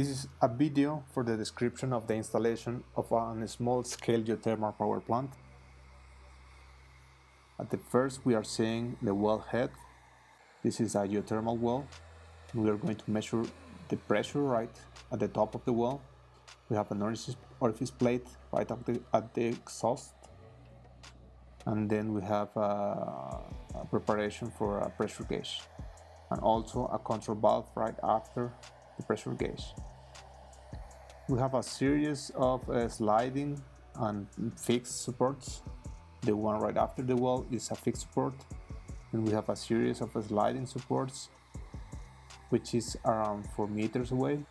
This is a video for the description of the installation of a small-scale geothermal power plant. At the first we are seeing the wellhead. This is a geothermal well. We are going to measure the pressure right at the top of the well. We have an orifice plate right at the exhaust. And then we have a preparation for a pressure gauge. And also a control valve right after the pressure gauge. We have a series of sliding and fixed supports. The one right after the well is a fixed support, and we have a series of sliding supports which is around 4 meters away.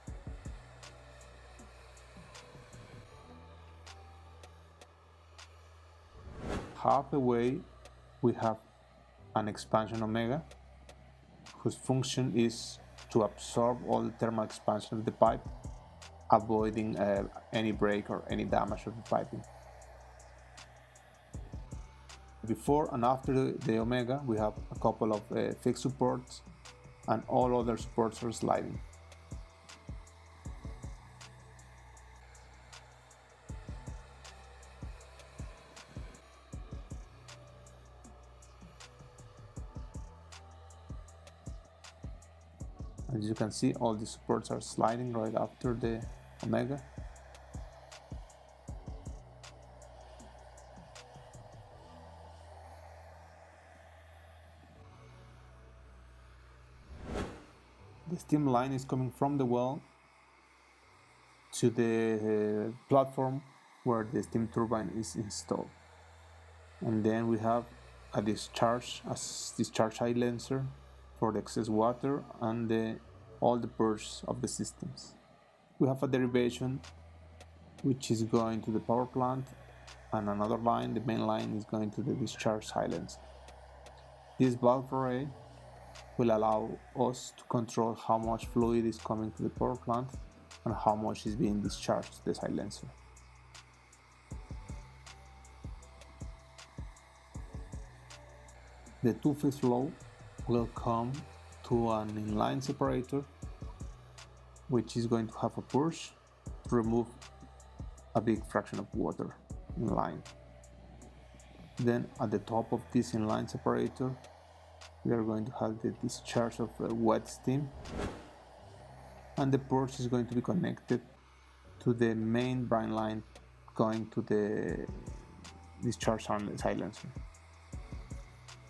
Halfway we have an expansion omega whose function is to absorb all the thermal expansion of the pipe, avoiding any break or any damage of the piping. Before and after the omega we have a couple of fixed supports, and all other supports are sliding. As you can see, all the supports are sliding right after the omega. The steam line is coming from the well to the platform where the steam turbine is installed. And then we have a discharge silencer for the excess water and all the purge of the systems. We have a derivation which is going to the power plant, and another line, the main line, is going to the discharge silencer. This valve array will allow us to control how much fluid is coming to the power plant and how much is being discharged to the silencer. The two-phase flow will come to an inline separator, which is going to have a purge to remove a big fraction of water in line. Then at the top of this inline separator we are going to have the discharge of wet steam, and the purge is going to be connected to the main brine line going to the discharge silencer.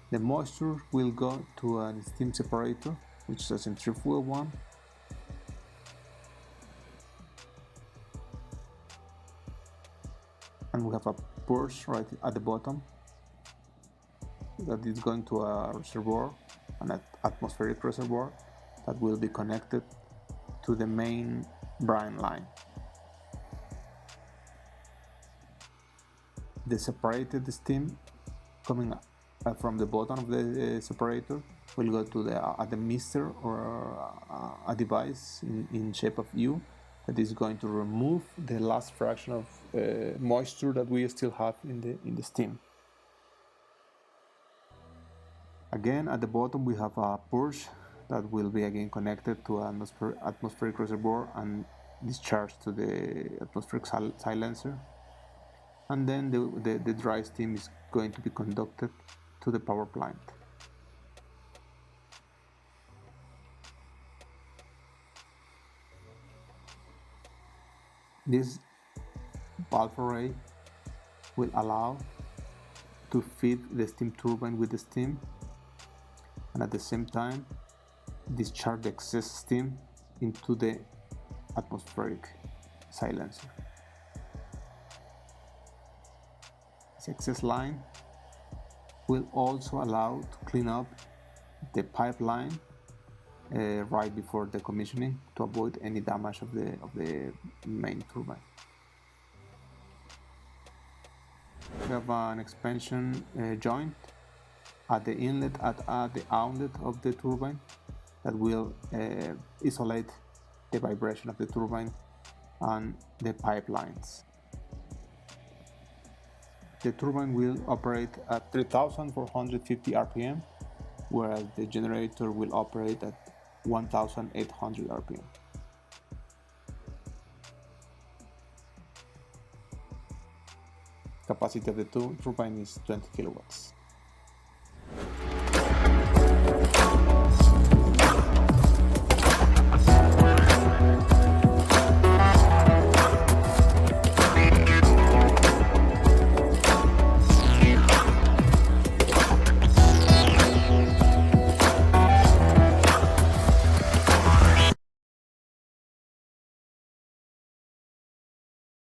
The moisture will go to a steam separator, which is a centrifugal one. And we have a purge right at the bottom that is going to a reservoir, an atmospheric reservoir that will be connected to the main brine line. The separated steam coming from the bottom of the separator will go to the mister, or a device in shape of U that is going to remove the last fraction of moisture that we still have in the steam. Again, at the bottom we have a purge that will be again connected to an atmospheric reservoir and discharged to the atmospheric silencer. And then the dry steam is going to be conducted to the power plant. This valve array will allow to feed the steam turbine with the steam, and at the same time discharge the excess steam into the atmospheric silencer. This excess line will also allow to clean up the pipeline right before the commissioning to avoid any damage of the main turbine. We have an expansion joint at the inlet, at the outlet of the turbine, that will isolate the vibration of the turbine and the pipelines. The turbine will operate at 3,450 RPM, whereas the generator will operate at 1,800 RPM. capacity of the turbine is 20 kilowatts.